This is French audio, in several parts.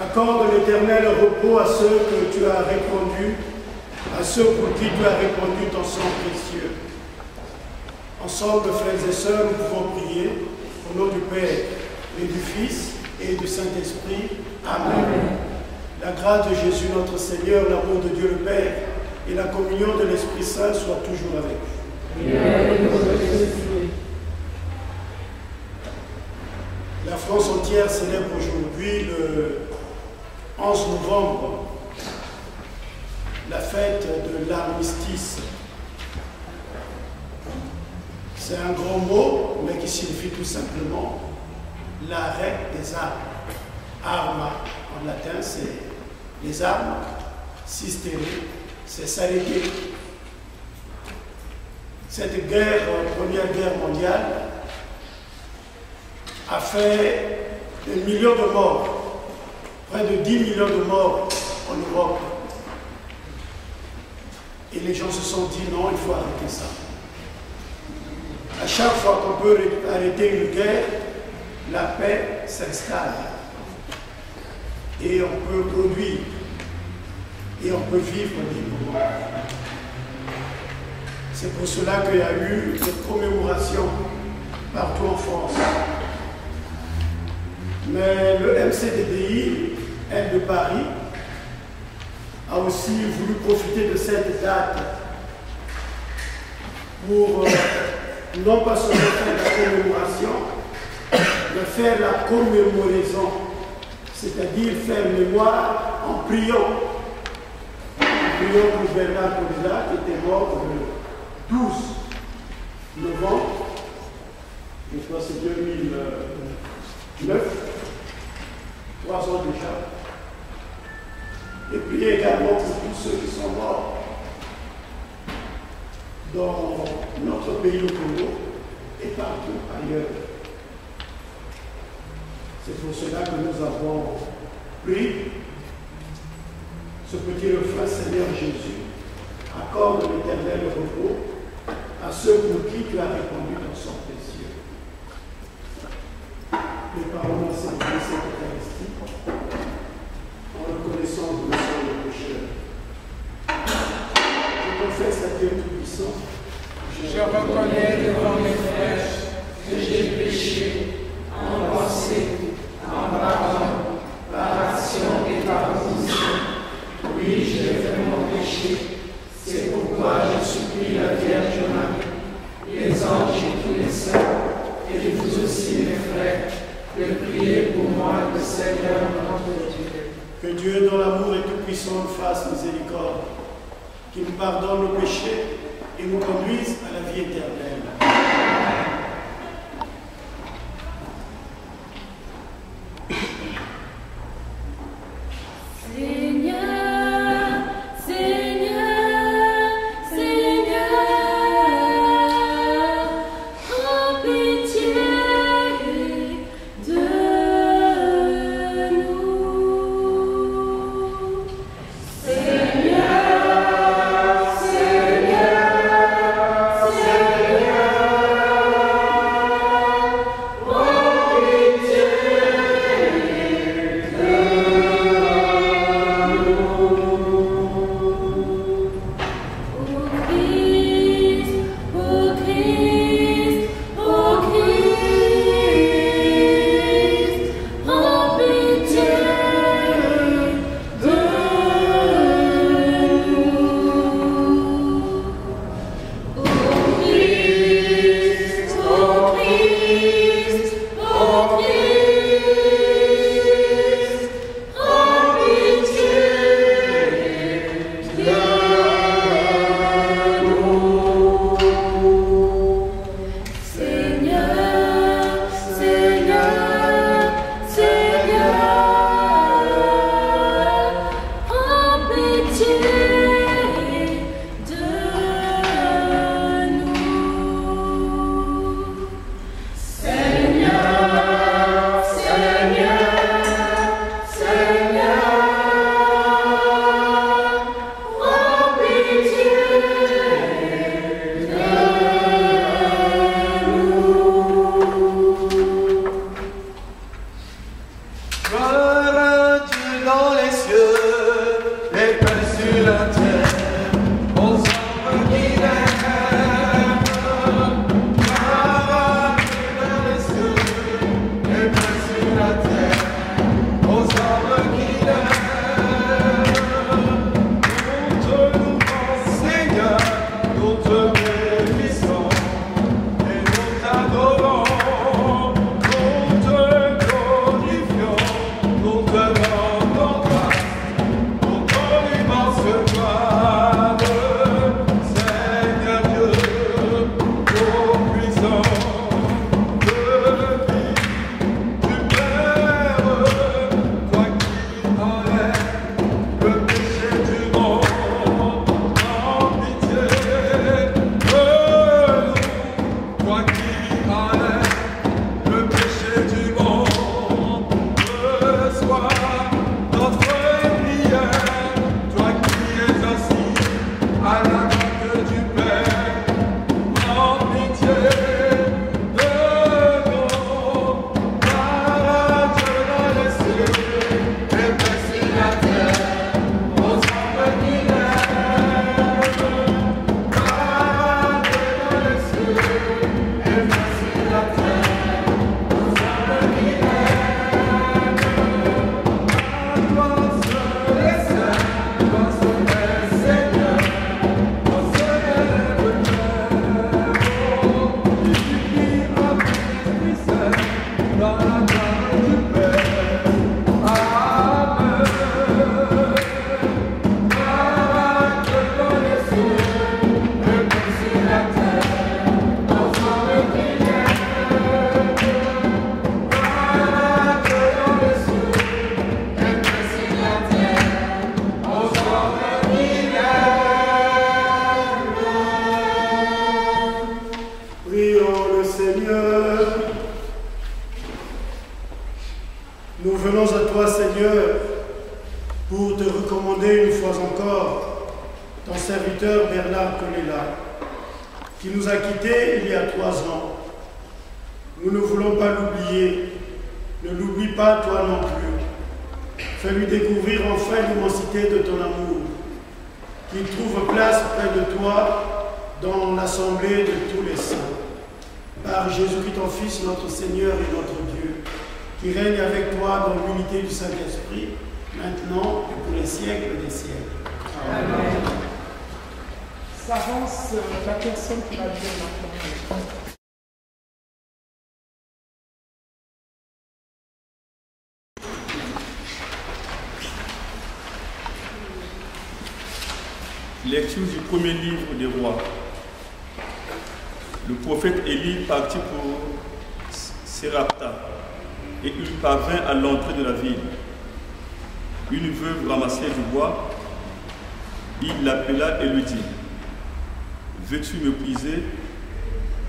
Accorde l'éternel repos à ceux que tu as répandus, à ceux pour qui tu as répandu ton sang précieux. Ensemble, frères et sœurs, nous pouvons prier au nom du Père et du Fils et du Saint-Esprit. Amen. La grâce de Jésus notre Seigneur, l'amour de Dieu le Père et la communion de l'Esprit Saint soient toujours avec vous. La France entière célèbre aujourd'hui le 11 novembre la fête de l'armistice. C'est un grand mot, mais qui signifie tout simplement l'arrêt des armes. Arma, en latin, c'est les armes. Système, c'est s'arrêter. Cette guerre, première guerre mondiale, a fait des millions de morts, près de 10 millions de morts en Europe. Et les gens se sont dit non, il faut arrêter ça. À chaque fois qu'on peut arrêter une guerre, la paix s'installe. Et on peut produire. Et on peut vivre librement. C'est pour cela qu'il y a eu des commémorations partout en France. Mais le MCDDI, M de Paris, a aussi voulu profiter de cette date pour non pas seulement faire la commémoration, mais faire la commémoraison, c'est-à-dire faire mémoire en priant. En priant pour Bernard Colisa, qui était mort le 12 novembre, je crois que c'est 2009, 3 ans déjà. Et puis également pour tous ceux qui sont morts dans notre pays, le Congo, et partout ailleurs. C'est pour cela que nous avons pris ce petit refrain, Seigneur Jésus, accorde l'éternel repos à ceux pour qui tu as répandu ton sang précieux. Les paroles de cette Eucharistie, en reconnaissance de nos pécheurs. Je confesse à Dieu Tout-Puissant. Je reconnais devant mes frères que j'ai péché en pensée, en parole, par action et par omission. Oui, j'ai vraiment péché. C'est pourquoi je supplie la Vierge Marie, les anges et tous les saints, et vous aussi mes frères, de prier pour moi le Seigneur notre Dieu. Que Dieu, dont l'amour est tout-puissant, nous fasse miséricorde, qu'il nous pardonne nos péchés et nous conduise à la vie éternelle. Seigneur, Lecture du premier livre des rois. Le prophète Élie partit pour Sérapta et il parvint à l'entrée de la ville. Une veuve ramassait du bois. Il l'appela et lui dit: veux-tu me puiser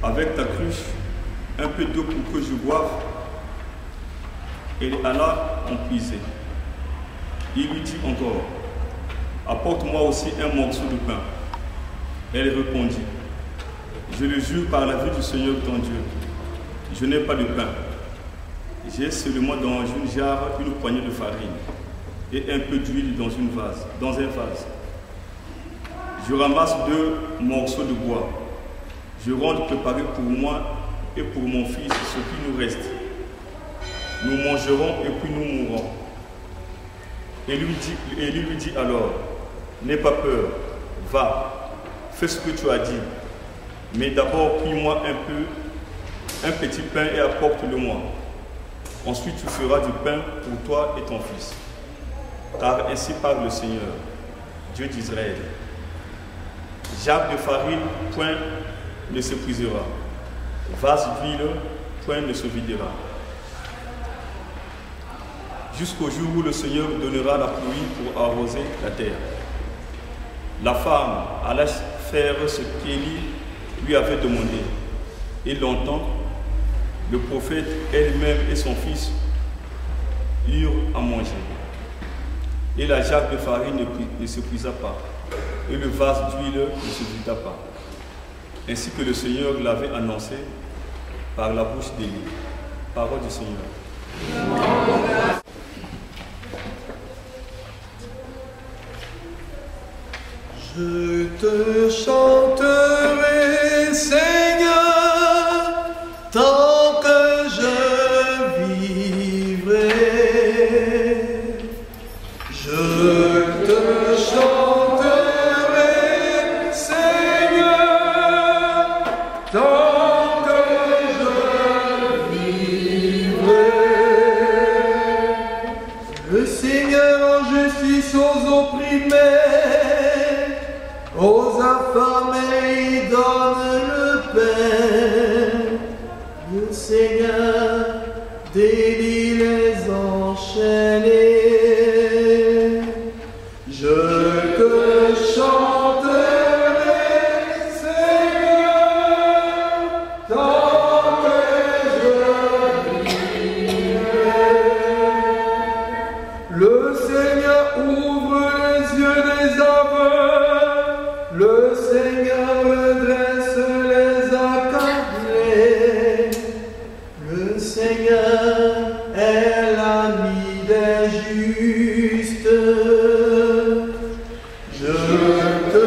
avec ta cruche un peu d'eau pour que je boive? Elle alla en puiser. Il lui dit encore: apporte-moi aussi un morceau de pain. Elle répondit: je le jure par la vie du Seigneur ton Dieu, je n'ai pas de pain. J'ai seulement dans une jarre une poignée de farine et un peu d'huile dans un vase. Je ramasse 2 morceaux de bois. Je rentre préparer pour moi et pour mon fils ce qui nous reste. Nous mangerons et puis nous mourrons. Et lui dit alors: n'aie pas peur, va, fais ce que tu as dit. Mais d'abord, plie-moi un petit pain et apporte-le-moi. Ensuite, tu feras du pain pour toi et ton fils. Car ainsi parle le Seigneur, Dieu d'Israël. Jarre de farine, point ne s'épuisera. Vase d'huile, point ne se videra. Jusqu'au jour où le Seigneur donnera la pluie pour arroser la terre. La femme alla faire ce qu'Élie lui avait demandé. Et longtemps, le prophète elle-même et son fils eurent à manger. Et la jarre de farine ne s'épuisa pas, et le vase d'huile ne se vida pas, ainsi que le Seigneur l'avait annoncé par la bouche d'Élie. Parole du Seigneur. Je te chanterai, Seigneur, tant que je vivrai. Je te chanterai, Seigneur, tant que je vivrai. Le Seigneur en justice aux opprimés, aux affamés il donne le pain. Le Seigneur délie les enchaînés. Je te chanterai, Seigneur, tant que je vivrai. Le Seigneur ouvre les yeux des aveugles, le Seigneur redresse les accablés. Le Seigneur est l'ami des justes. Je te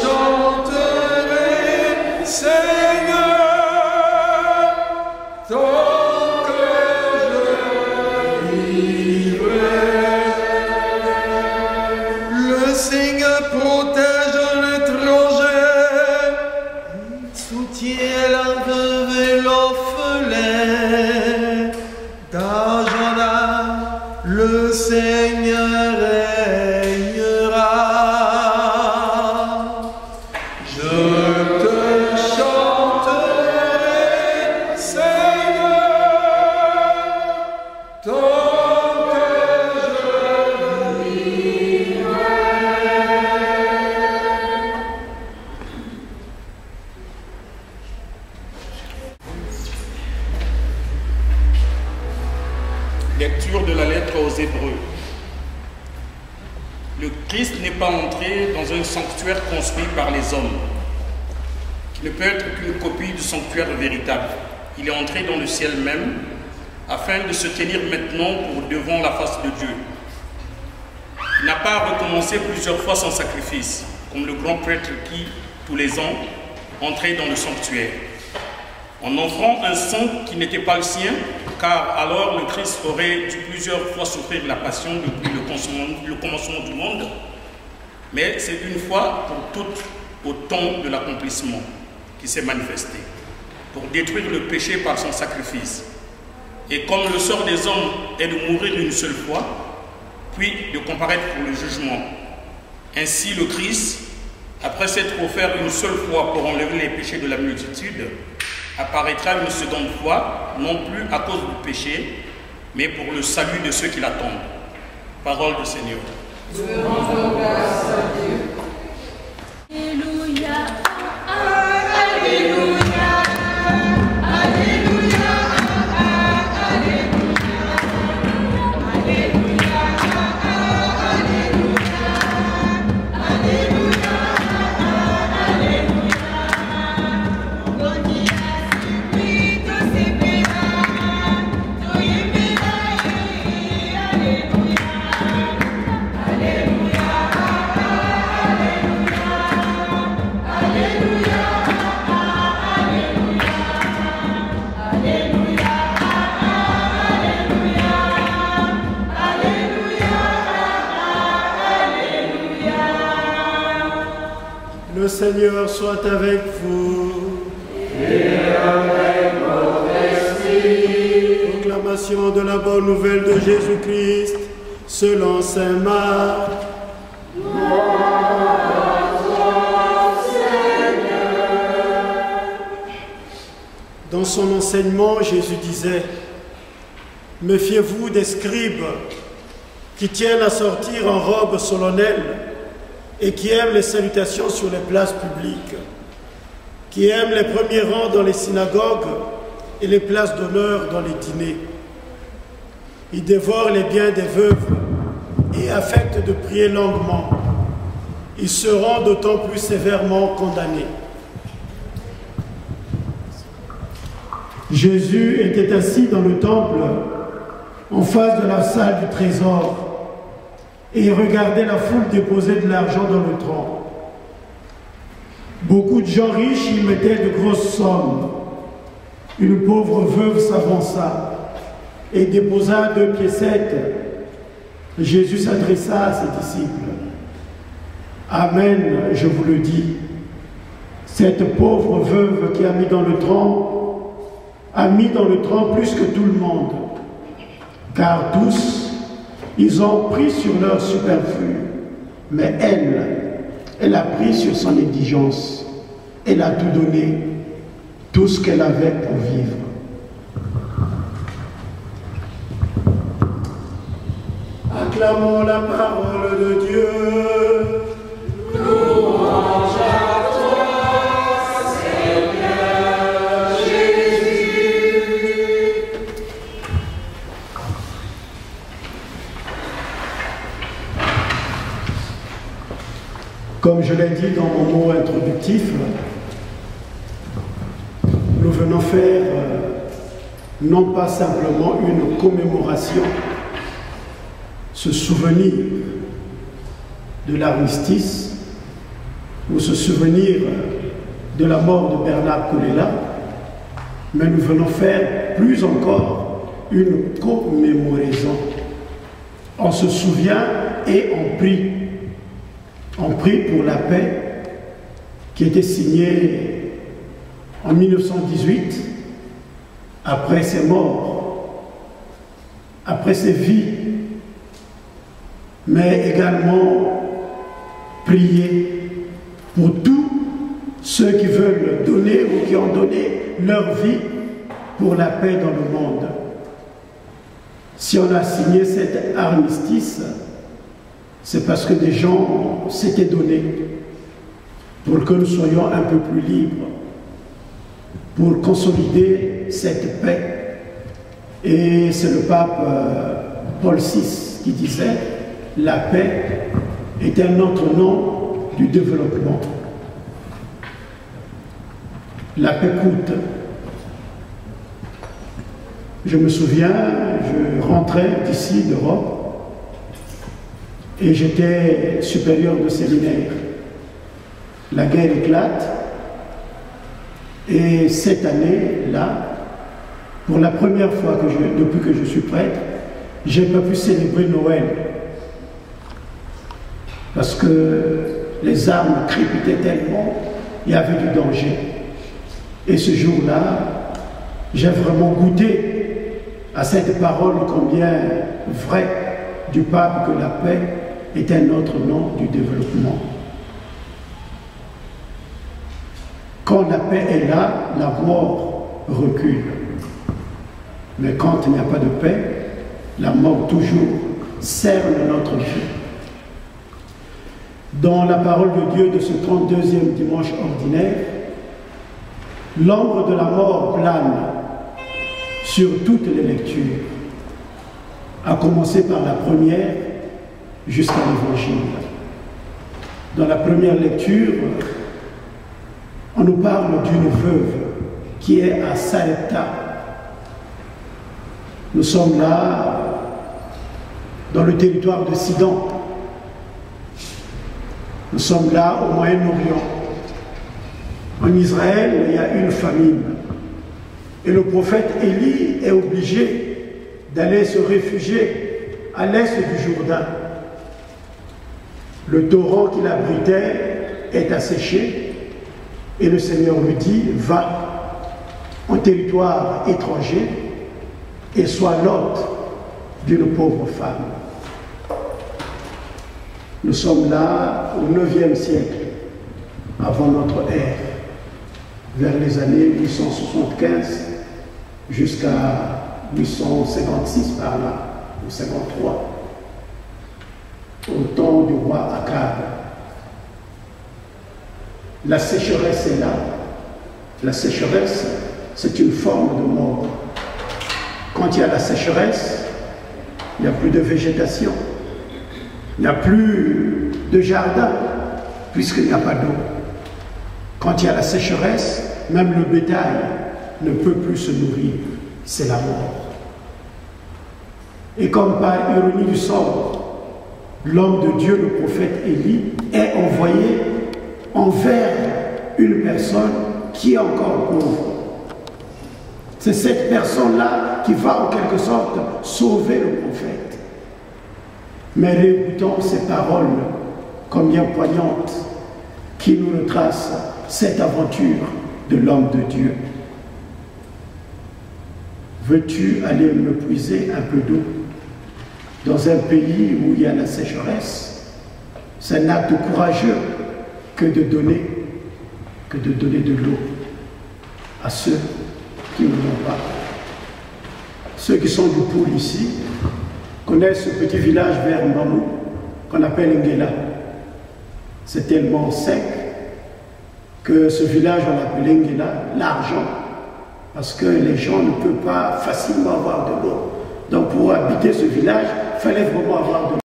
chanterai, Seigneur, tant que je vivrai. Le Seigneur protège l'étranger, il soutient la veuve et l'orphelin. D'Ajana, le Seigneur régnera. Je te chanterai, Seigneur, tant que je vivrai. Lecture de la lettre aux Hébreux. Le Christ n'est pas entré dans un sanctuaire construit par les hommes, qui ne peut être qu'une copie du sanctuaire véritable. Il est entré dans le ciel même, afin de se tenir maintenant pour devant la face de Dieu. Il n'a pas recommencé plusieurs fois son sacrifice, comme le grand prêtre qui, tous les ans, entrait dans le sanctuaire, en offrant un sang qui n'était pas le sien, car alors le Christ aurait dû plusieurs fois souffrir la passion depuis le commencement du monde, mais c'est une fois pour toutes au temps de l'accomplissement qui s'est manifesté, pour détruire le péché par son sacrifice. Et comme le sort des hommes est de mourir une seule fois, puis de comparaître pour le jugement, ainsi le Christ, après s'être offert une seule fois pour enlever les péchés de la multitude, apparaîtra une seconde fois, non plus à cause du péché, mais pour le salut de ceux qui l'attendent. Parole du Seigneur. Nous rendons grâce à Dieu. Alléluia, Alléluia, Alléluia, Alléluia, Alléluia, Alléluia. Le Seigneur soit avec vous. Et avec votre esprit. Proclamation de la bonne nouvelle de Jésus-Christ selon saint Marc. Dans son enseignement, Jésus disait: méfiez-vous des scribes qui tiennent à sortir en robe solennelle et qui aiment les salutations sur les places publiques, qui aiment les premiers rangs dans les synagogues et les places d'honneur dans les dîners. Ils dévorent les biens des veuves et affectent de prier longuement. Ils seront d'autant plus sévèrement condamnés. Jésus était assis dans le temple, en face de la salle du trésor, et il regardait la foule déposer de l'argent dans le tronc. Beaucoup de gens riches y mettaient de grosses sommes. Une pauvre veuve s'avança et déposa 2 piécettes. Jésus s'adressa à ses disciples: Amen, je vous le dis, cette pauvre veuve qui a mis dans le tronc plus que tout le monde, car tous Ils ont pris sur leur superflu, mais elle a pris sur son indigence. Elle a tout donné, tout ce qu'elle avait pour vivre. Acclamons la parole de Dieu. Louange à toi, Seigneur Jésus. Comme je l'ai dit dans mon mot introductif, nous venons faire non pas simplement une commémoration, se souvenir de l'armistice ou se souvenir de la mort de Bernard Colella, mais nous venons faire plus encore une commémoraison. On se souvient et on prie. On prie pour la paix qui était signée en 1918, après ses morts, après ses vies, mais également prier pour tous ceux qui veulent donner ou qui ont donné leur vie pour la paix dans le monde. Si on a signé cet armistice, c'est parce que des gens s'étaient donnés pour que nous soyons un peu plus libres, pour consolider cette paix. Et c'est le pape Paul VI qui disait « La paix est un autre nom du développement ». La paix coûte. Je me souviens, je rentrais d'ici, d'Europe, et j'étais supérieur de séminaire. La guerre éclate, et cette année-là, pour la première fois depuis que je suis prêtre, je n'ai pas pu célébrer Noël. Parce que les armes crépitaient tellement, il y avait du danger. Et ce jour-là, j'ai vraiment goûté à cette parole combien vraie du pape que la paix est un autre nom du développement. Quand la paix est là, la mort recule. Mais quand il n'y a pas de paix, la mort toujours cerne notre vie. Dans la parole de Dieu de ce 32e dimanche ordinaire, l'ombre de la mort plane sur toutes les lectures, à commencer par la première jusqu'à l'Évangile. Dans la première lecture, on nous parle d'une veuve qui est à Sarepta. Nous sommes là dans le territoire de Sidon. Nous sommes là au Moyen-Orient. En Israël, il y a une famine. Et le prophète Élie est obligé d'aller se réfugier à l'est du Jourdain. Le torrent qui l'abritait est asséché et le Seigneur lui dit « Va en territoire étranger et sois l'hôte d'une pauvre femme. » Nous sommes là au 9e siècle avant notre ère, vers les années 875 jusqu'à 856 par là, ou 53, au temps du roi Akab. La sécheresse est là. La sécheresse, c'est une forme de mort. Quand il y a la sécheresse, il n'y a plus de végétation, il n'y a plus de jardin, puisqu'il n'y a pas d'eau. Quand il y a la sécheresse, même le bétail ne peut plus se nourrir, c'est la mort. Et comme par ironie du sort, l'homme de Dieu, le prophète Élie, est envoyé envers une personne qui est encore pauvre. C'est cette personne-là qui va en quelque sorte sauver le prophète. Mais réécoutons ces paroles combien poignantes qui nous retracent cette aventure de l'homme de Dieu. Veux-tu aller me puiser un peu d'eau dans un pays où il y a la sécheresse, c'est un acte courageux que de donner de l'eau à ceux qui ne l'ont pas. Ceux qui sont du Poul ici connaissent ce petit village vers Mbamou qu'on appelle Ngela. C'est tellement sec que ce village, on l'appelait Ngela, l'argent, parce que les gens ne peuvent pas facilement avoir de l'eau. Donc pour habiter ce village, il fallait vraiment avoir de l'eau.